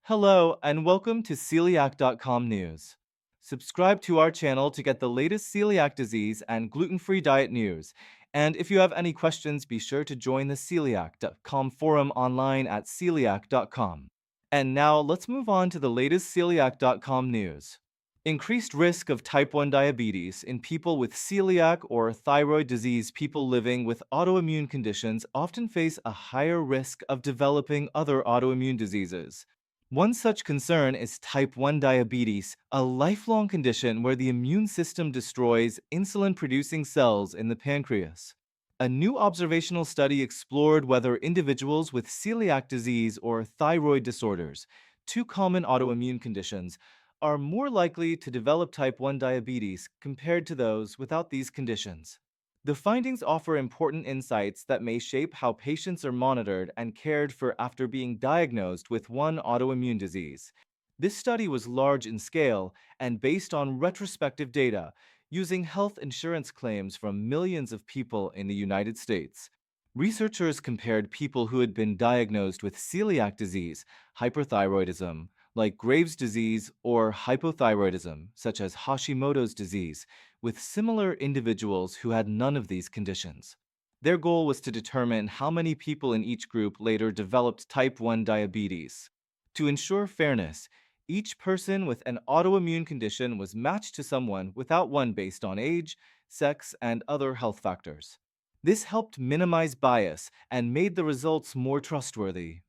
Hello, and welcome to Celiac.com news. Subscribe to our channel to get the latest celiac disease and gluten-free diet news. And if you have any questions, be sure to join the Celiac.com forum online at celiac.com. And now let's move on to the latest Celiac.com news. Increased risk of type 1 diabetes in people with celiac or thyroid disease. People living with autoimmune conditions often face a higher risk of developing other autoimmune diseases. One such concern is type 1 diabetes, a lifelong condition where the immune system destroys insulin-producing cells in the pancreas. A new observational study explored whether individuals with celiac disease or thyroid disorders, two common autoimmune conditions, are more likely to develop type 1 diabetes compared to those without these conditions. The findings offer important insights that may shape how patients are monitored and cared for after being diagnosed with one autoimmune disease. This study was large in scale and based on retrospective data, using health insurance claims from millions of people in the United States. Researchers compared people who had been diagnosed with celiac disease, hyperthyroidism, like Graves' disease, or hypothyroidism, such as Hashimoto's disease, with similar individuals who had none of these conditions. Their goal was to determine how many people in each group later developed type 1 diabetes. To ensure fairness, each person with an autoimmune condition was matched to someone without one based on age, sex, and other health factors. This helped minimize bias and made the results more trustworthy.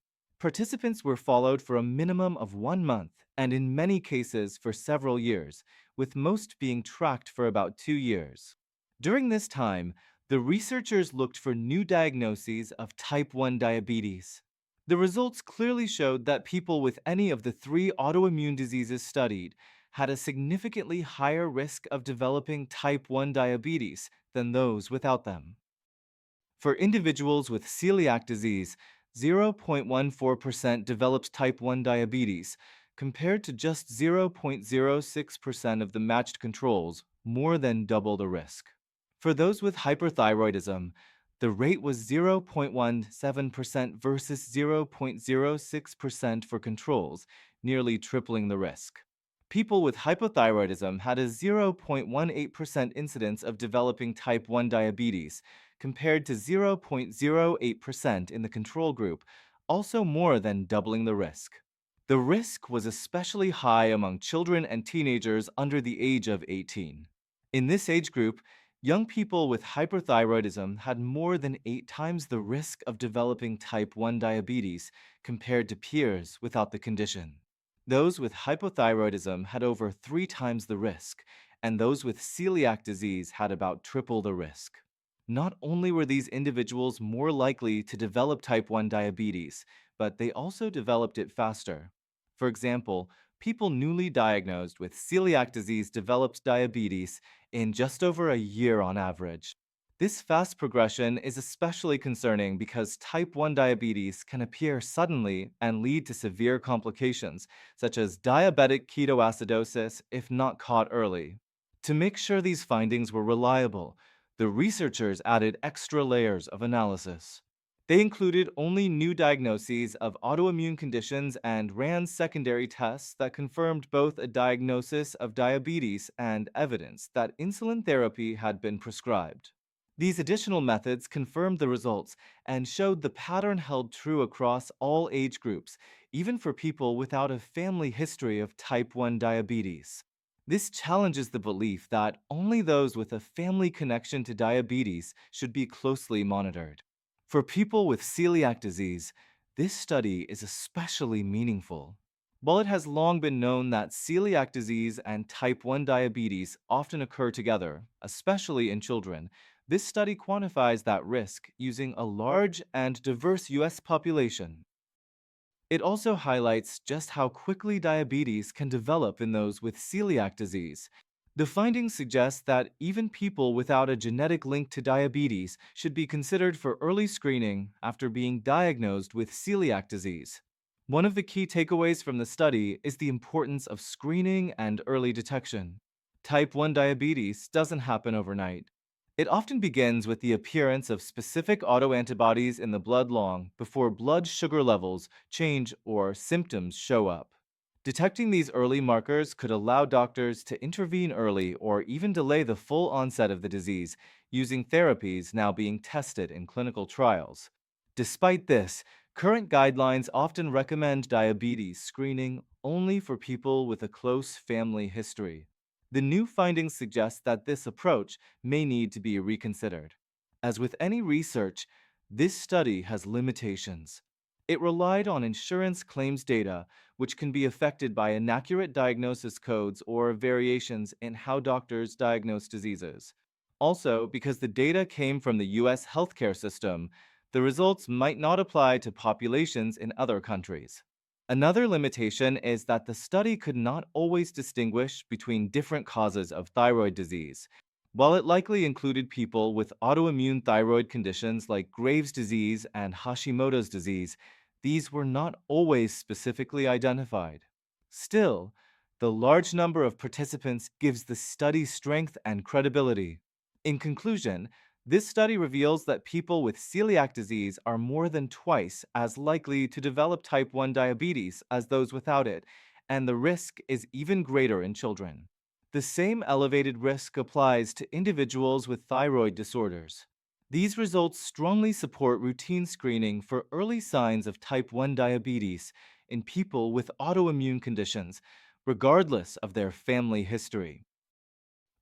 Participants were followed for a minimum of 1 month and in many cases for several years, with most being tracked for about 2 years. During this time, the researchers looked for new diagnoses of type 1 diabetes. The results clearly showed that people with any of the three autoimmune diseases studied had a significantly higher risk of developing type 1 diabetes than those without them. For individuals with celiac disease, 0.14% developed type 1 diabetes, compared to just 0.06% of the matched controls, more than double the risk. For those with hyperthyroidism, the rate was 0.17% versus 0.06% for controls, nearly tripling the risk. People with hypothyroidism had a 0.18% incidence of developing type 1 diabetes, compared to 0.08% in the control group, also more than doubling the risk. The risk was especially high among children and teenagers under the age of 18. In this age group, young people with hyperthyroidism had more than 8 times the risk of developing type 1 diabetes compared to peers without the condition. Those with hypothyroidism had over 3 times the risk, and those with celiac disease had about triple the risk. Not only were these individuals more likely to develop type 1 diabetes, but they also developed it faster. For example, people newly diagnosed with celiac disease developed diabetes in just over a year on average. This fast progression is especially concerning because type 1 diabetes can appear suddenly and lead to severe complications, such as diabetic ketoacidosis if not caught early. To make sure these findings were reliable, the researchers added extra layers of analysis. They included only new diagnoses of autoimmune conditions and ran secondary tests that confirmed both a diagnosis of diabetes and evidence that insulin therapy had been prescribed. These additional methods confirmed the results and showed the pattern held true across all age groups, even for people without a family history of type 1 diabetes. This challenges the belief that only those with a family connection to diabetes should be closely monitored. For people with celiac disease, this study is especially meaningful. While it has long been known that celiac disease and type 1 diabetes often occur together, especially in children, this study quantifies that risk using a large and diverse U.S. population. It also highlights just how quickly diabetes can develop in those with celiac disease. The findings suggest that even people without a genetic link to diabetes should be considered for early screening after being diagnosed with celiac disease. One of the key takeaways from the study is the importance of screening and early detection. Type 1 diabetes doesn't happen overnight. It often begins with the appearance of specific autoantibodies in the blood long before blood sugar levels change or symptoms show up. Detecting these early markers could allow doctors to intervene early or even delay the full onset of the disease using therapies now being tested in clinical trials. Despite this, current guidelines often recommend diabetes screening only for people with a close family history. The new findings suggest that this approach may need to be reconsidered. As with any research, this study has limitations. It relied on insurance claims data, which can be affected by inaccurate diagnosis codes or variations in how doctors diagnose diseases. Also, because the data came from the US healthcare system, the results might not apply to populations in other countries. Another limitation is that the study could not always distinguish between different causes of thyroid disease. While it likely included people with autoimmune thyroid conditions like Graves' disease and Hashimoto's disease, these were not always specifically identified. Still, the large number of participants gives the study strength and credibility. In conclusion, this study reveals that people with celiac disease are more than twice as likely to develop type 1 diabetes as those without it, and the risk is even greater in children. The same elevated risk applies to individuals with thyroid disorders. These results strongly support routine screening for early signs of type 1 diabetes in people with autoimmune conditions, regardless of their family history.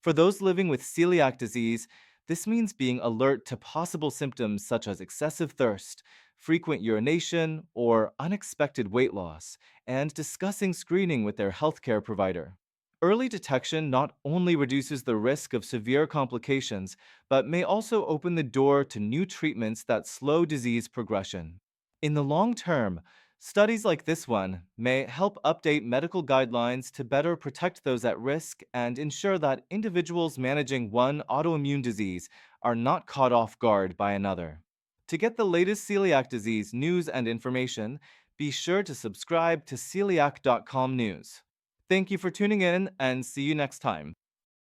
For those living with celiac disease, this means being alert to possible symptoms such as excessive thirst, frequent urination, or unexpected weight loss, and discussing screening with their healthcare provider. Early detection not only reduces the risk of severe complications, but may also open the door to new treatments that slow disease progression. In the long term, studies like this one may help update medical guidelines to better protect those at risk and ensure that individuals managing one autoimmune disease are not caught off guard by another. To get the latest celiac disease news and information, be sure to subscribe to celiac.com news. Thank you for tuning in and see you next time.